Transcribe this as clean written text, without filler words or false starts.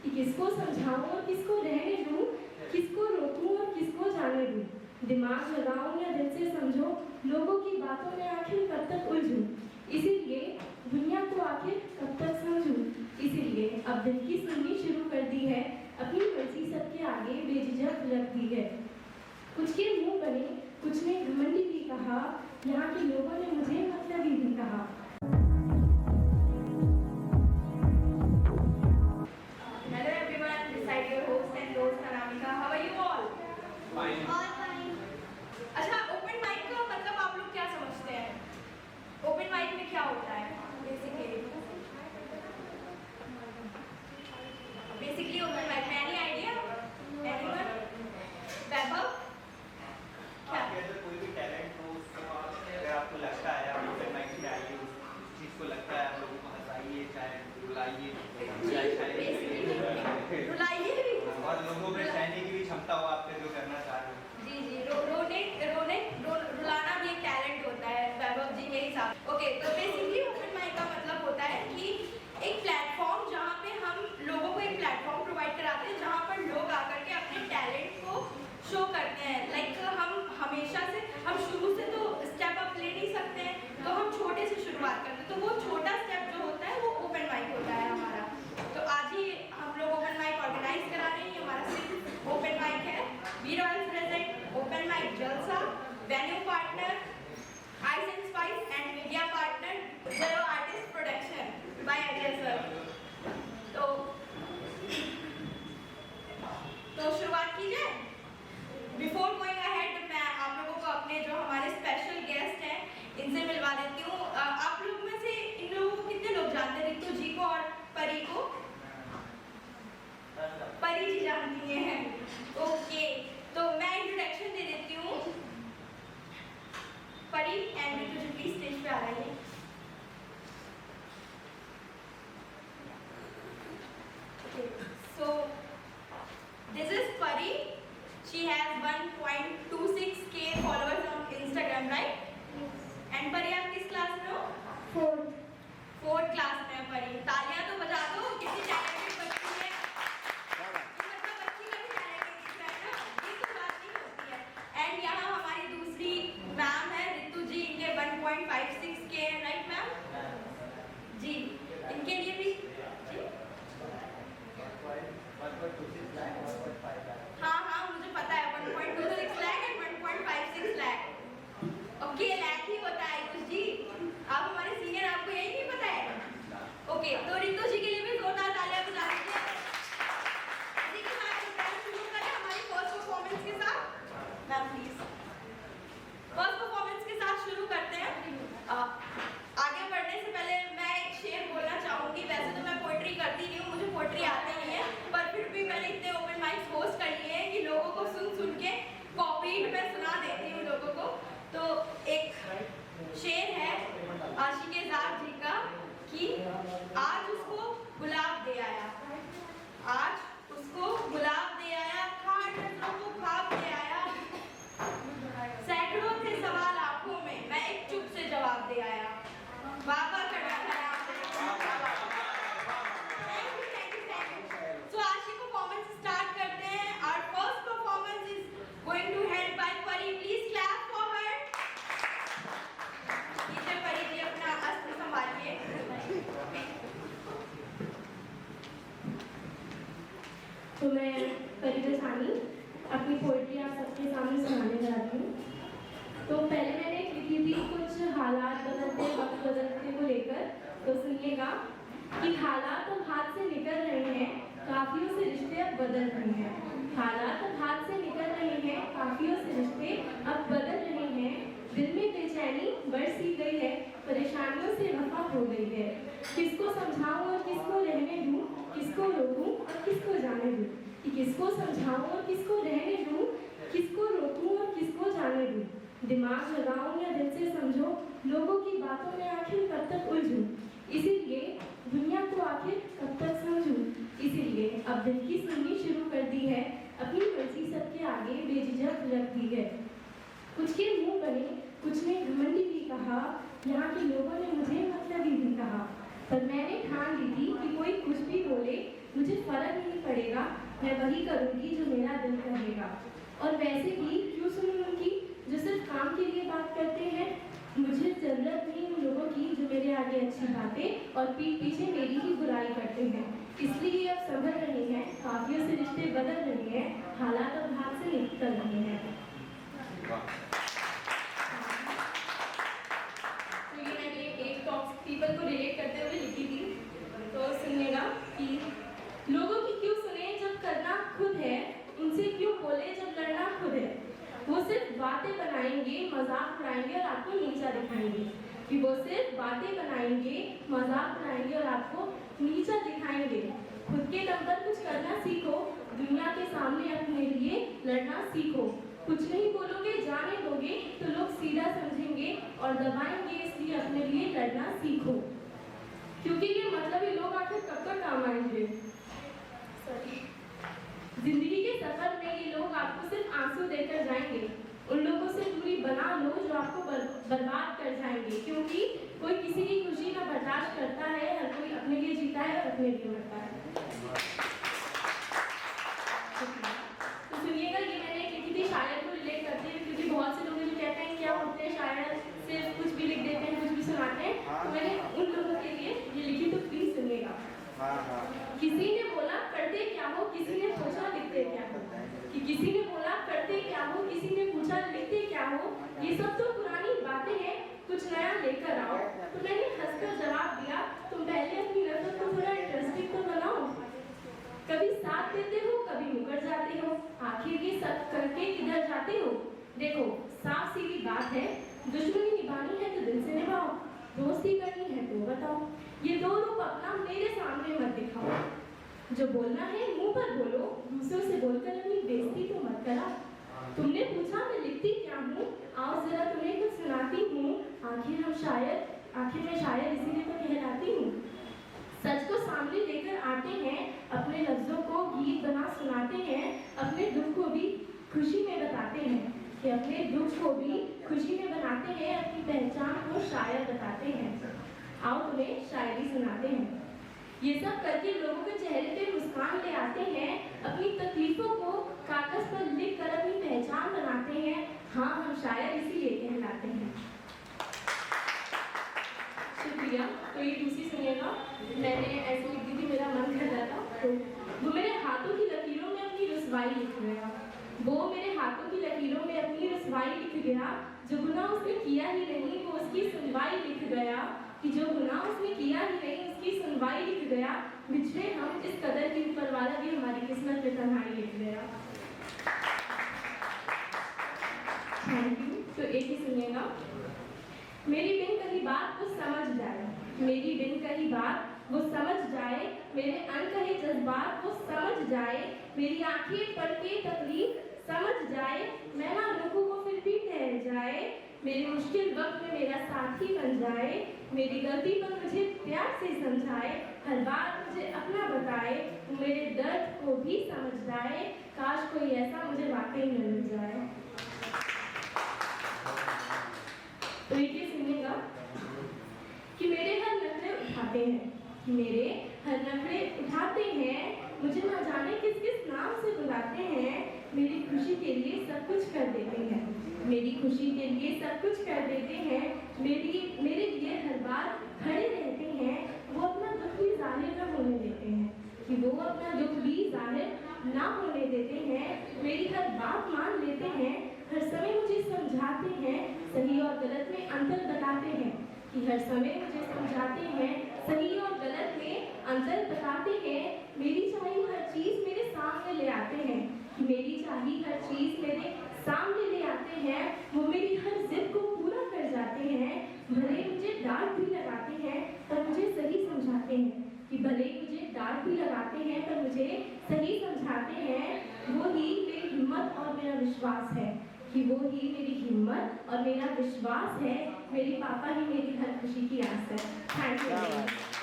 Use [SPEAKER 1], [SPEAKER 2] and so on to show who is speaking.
[SPEAKER 1] कि किसको समझाऊं और किसको रहने दूं, किसको रोकूं और किसको जाने दूं। दिमाग लगाऊं या दिल से समझो, लोगों की बातों में आखिर कब तक उलझूं। इसीलिए दुनिया को आखिर कब तक समझूं। इसीलिए अब दिल की सुननी शुरू कर दी है, अपनी मर्जी सबके आगे बेझिझक रख दी है। कुछ के मुंह बने, कुछ ने घमंडी भी कहा, यहाँ के लोगों ने मुझे मतलबी भी कहा।
[SPEAKER 2] Hello everyone, this is your host and host Anamika. How are you all?
[SPEAKER 3] Fine.
[SPEAKER 2] All fine. अच्छा, ओपन माइक का मतलब आप लोग क्या समझते हैं? ओपन माइक में क्या होता है? बेसिकली ओपन माइक में एनी आइडिया? एनीवन? वैभव? क्या?
[SPEAKER 3] आपके अंदर कोई भी टैलेंट हो, उसके बाद अगर आपको लगता है आप ओपन माइक में आइए, उस चीज़ को लगता है आप लोगों को हंसाइए, चाहे रुलाइए,
[SPEAKER 2] रुलाइए भी
[SPEAKER 3] और लोगों में सहने की भी क्षमता हो आपके जो करना चाह रहे हो।
[SPEAKER 2] जी, रुलाना भी एक टैलेंट होता है वैभव जी के हिसाब। ओके, तो बेसिकली ओपन माइक का मतलब होता है कि एक प्लेटफॉर्म जहाँ पे हम लोगों को एक प्लेटफॉर्म प्रोवाइड कराते हैं जहाँ पर लोग आकर के अपने टैलेंट को शो करते हैं। लाइक हम शुरू से तो स्टेप अप ले नहीं सकते हैं, तो हम छोटे से शुरुआत करते हैं, तो वो छोटा स्टेप जो होता है वो ओपन माइक होता है हमारा। तो आज ही हम लोग ओपन माइक ऑर्गेनाइज करा रहे हैं, हमारा सिर्फ ओपन माइक है। We royal present open mic जलसा, venue partner ice and spice and media partner zero artist production by Ajay sir. तो शुरुआत की जाए। बिफोर गोइंग अहेड मैं आप लोगों को अपने जो हमारे स्पेशल गेस्ट हैं इनसे मिलवा देती हूँ। आप लोग में से इन लोगों को कितने लोग जानते हैं? रितु जी को और परी को? परी जी जानती हैं। ओके, तो मैं इंट्रोडक्शन दे देती हूँ। Pari and Ritu ji please stage पे आ रही है। So this is Pari. She has 1.26k followers on Instagram, right? And Pari आप किस क्लास में हो? फोर्थ क्लास में है परी। तालियां तो बजा दो, कितनी टैलेंटेड बच्ची है। मतलब बच्ची का भी टैलेंट दिख रहा है ना, ये तो बात नहीं होती है। एंड यहाँ हमारी दूसरी मैम है रितु जी, इनके 1.56k है, राइट मैम? जी, इनके लिए भी जी? हाँ, मुझे पता है 1.26 लाख एंड 1.56 लाख। ओके, लाख ही होता है कुछ जी। आप हमारे सीनियर, आपको यही नहीं पता है? ओके, तो रितु जी के लिए भी जोरदार तालियां बजा दीजिए। इसी के साथ प्रोग्राम शुरू करें हमारी फर्स्ट परफॉर्मेंस के साथ। मैम प्लीज फर्स्ट परफॉर्मेंस के साथ शुरू करते हैं। आगे बढ़ने से पहले मैं एक शेर बोलना चाहूँगी। वैसे तो मैं पोइट्री करती नहीं हूँ, मुझे पोइट्री आती नहीं है, पर फिर भी मैंने इतने ओपन माइक्स होस्ट कर लिए हैं कि लोगों को सुन के कॉपीड में सुना देती हूँ लोगों को। तो एक शेर है आशिक़-ए-ज़ार जी का कि आज उसको गुलाब दे आया, आज उसको गुलाब दे आया, खाट नजरों को ख्वाब दे आया, सैकड़ों थे सवाल आंखों में, मैं एक चुप से जवाब दे आया। वाह करना था यहाँ पे। Thank you. सो आज की परफॉर्मेंस स्टार्ट करते हैं। Our first performance is going to head by Pari. Please clap for her. नीचे परी जी अपना अस्त्र संभालिए।
[SPEAKER 1] तो मैं परी दसानी अपनी पोइट्री आप सबके सामने सुनाने जा रही हूँ। तो पहले मैंने लिखी थी कुछ हालात बदलते वक्त बदलते को लेकर। तो सुनिएगा कि हालात अब हाथ से निकल रहे हैं, काफियों से रिश्ते अब बदल रहे हैं। हालात अब हाथ से निकल रहे हैं, काफियों से रिश्ते अब बदल रहे हैं। दिल में बेचैनी बरसी गई है, परेशानियों से वफा हो गई है। किसको समझाऊं और किसको रहने दूं, किसको रोकूं और किसको जाने दूं। कि किसको समझाऊं और किसको रहने दूं, किसको रोकूं और किसको जाने दूं। दिमाग लगाऊं या दिल से समझो, लोगों की बातों में आखिर कब तक उलझूं। इसीलिए दुनिया को आखिर कब तक समझूं। इसीलिए अब दिल की सुननी शुरू कर दी है, अपनी मर्जी सबके आगे बेझिझक रख दी है। कुछ के मुंह बने, कुछ ने घमंडी भी कहा, यहाँ के लोगों ने मुझे मतलबी भी कहा। पर मैंने ठान ली थी कि कोई कुछ भी बोले, मुझे फर्क नहीं पड़ेगा, मैं वही करूँगी जो मेरा दिल कहेगा। और वैसे भी क्यों सुनूं उनकी जो सिर्फ काम के लिए बात करते हैं। मुझे जरूरत नहीं उन लोगों की जो मेरे आगे अच्छी बातें और पीठ पीछे मेरी ही बुराई करते हैं। इसलिए अब संभल रहे हैं, काफियों से रिश्ते बदल रहे हैं, हालात और हाथ से निकल रहे हैं।
[SPEAKER 2] तो ये मैंने एक टॉक्सिक पीपल को रिलेट करते हुए लिखी थी। तो सुनिएगा कि
[SPEAKER 1] लोगों की क्यों सुने जब करना खुद है, उनसे क्यों बोले जब लड़ना खुद है। वो सिर्फ बातें बनाएंगे, मजाक उड़ाएंगे और आपको नीचा दिखाएंगे। कि वो सिर्फ बातें बनाएंगे, मजाक उड़ाएंगे और आपको नीचा दिखाएंगे। खुद के दम पर कुछ करना सीखो, दुनिया के सामने अपने लिए लड़ना सीखो। कुछ नहीं बोलोगे, जाने दोगे तो लोग सीधा समझेंगे और दबाएंगे, इसलिए अपने लिए लड़ना सीखो। क्योंकि ये मतलब ही लोग आखिर कब तक काम आएंगे। जिंदगी के सफर में ये लोग आपको सिर्फ आंसू देकर जाएंगे। उन लोगों से दूरी बना लो जो आपको बर्बाद कर जाएंगे। क्योंकि कोई किसी की खुशी ना बर्दाश्त करता है, हर कोई अपने लिए जीता है और अपने लिए मरता है। तो सुनिएगा, ये मैंने एक लिखी थी शायर को रिलेट करते हुए, क्योंकि बहुत से लोग जो कहते हैं क्या होते हैं शायर सिर्फ कुछ भी लिख देते हैं, कुछ भी सुनाते हैं। तो मैंने उन लोगों के लिए ये लिखी, तो प्लीज सुनिएगा। किसी ने बोला करते क्या हो, किसी ने पूछा लिखते क्या हो। कि किसी ने बोला करते क्या हो, किसी ने पूछा लिखते क्या हो। ये सब तो पुरानी बातें हैं, कुछ नया लेकर आओ। तो मैंने हंसकर जवाब दिया, तुम पहले अपनी नजर को थोड़ा इंटरेस्टिंग तो बनाओ। कभी साथ देते हो, कभी मुकर जाते हो, आखिर ये सब करके किधर जाते हो। देखो साफ सीधी बात है, दुश्मनी निभानी है तो दिल से निभाओ, दोस्ती करनी है तो बताओ। ये दो रूप अपना मेरे सामने मत दिखाओ। जो बोलना है मुंह पर बोलो, दूसरों से बोलकर अपनी बेइज्जती तो मत कराओ। तुमने पूछा मैं लिखती क्या हूँ, आओ जरा तुम्हें कुछ सुनाती हूँ। आखिर मैं शायर इसीलिए तो कहलाती हूँ। सच को सामने लेकर आते हैं, अपने लफ्जों को गीत बना सुनाते हैं। अपने दुख को भी खुशी में बताते हैं, कि अपने दुख को भी खुशी में बनाते हैं। अपनी पहचान को शायर बताते हैं। आओ तुम्हें शायरी सुनाते हैं। ये सब करके लोगों के चेहरे पे मुस्कान ले आते हैं। अपनी तकलीफों को कागज पर लिख कर अपनी पहचान बनाते हैं। हाँ, हम शायर इसीलिए कहलाते हैं। शुक्रिया। तो ये दूसरी सुनिएगा, मैंने ऐसे लिख दी थी, मेरा मन कर रहा था। तो वो मेरे हाथों की लकीरों में अपनी रुसवाई लिख गया। वो मेरे हाथों की लकीरों में अपनी रुसवाई लिख गया। जो गुनाह उसने किया ही नहीं, वो उसकी सुनवाई लिख गया। कि जो गुनाह उसने किया ही नहीं, उसकी सुनवाई लिख गया। बिछड़े हम इस कदर की ऊपर वाला भी हमारी किस्मत में तन्हाई लिख गया। Thank you. तो एक ही सुनिएगा, मेरी बिन कही बात वो समझ जाए, मेरी बिन कही बात वो समझ जाए, मेरे अनकहे जज्बात वो समझ जाए, मेरी आंखें पढ़ के तकलीफ समझ जाए, मैं ना रुकूं वो फिर भी ठहर जाए, मेरे मुश्किल वक्त में मेरा साथी बन जाए, मेरी गलती पर मुझे प्यार से समझाए, हर बात मुझे अपना बताए, मेरे दर्द को भी समझ जाए, काश कोई ऐसा मुझे वाकई में मिल जाए। तो ये सुनिएगा कि मेरे हर नखरे उठाते हैं, मेरे हर नखरे उठाते हैं, मुझे ना जाने किस किस नाम से बुलाते हैं, मेरी खुशी के लिए सब कुछ कर देते हैं, मेरी खुशी के लिए सब कुछ कर देते हैं, मेरे लिए हर बार खड़े रहते हैं, वो अपना दुख भी जाहिर ना होने देते हैं, कि वो अपना दुख भी जाहिर ना होने देते हैं, मेरी हर बात मान लेते हैं, हर समय मुझे समझाते हैं, सही और गलत में अंतर बताते हैं, कि हर समय मुझे समझाते हैं, सही और गलत में अंतर बताते हैं, मेरी चाहिए हर चीज मेरे सामने ले आते हैं, कि मेरी चाहिए हर चीज मेरे सामने ले आते हैं, वो मेरी हर जिद को पूरा कर जाते हैं, भले मुझे डांट भी लगाते हैं पर मुझे सही समझाते हैं, कि भले मुझे डांट भी लगाते हैं पर मुझे सही समझाते हैं, वो ही मेरी हिम्मत और मेरा विश्वास है, कि वो ही मेरी हिम्मत और मेरा विश्वास है, मेरे पापा ही मेरी हर खुशी की आस है। Thank you.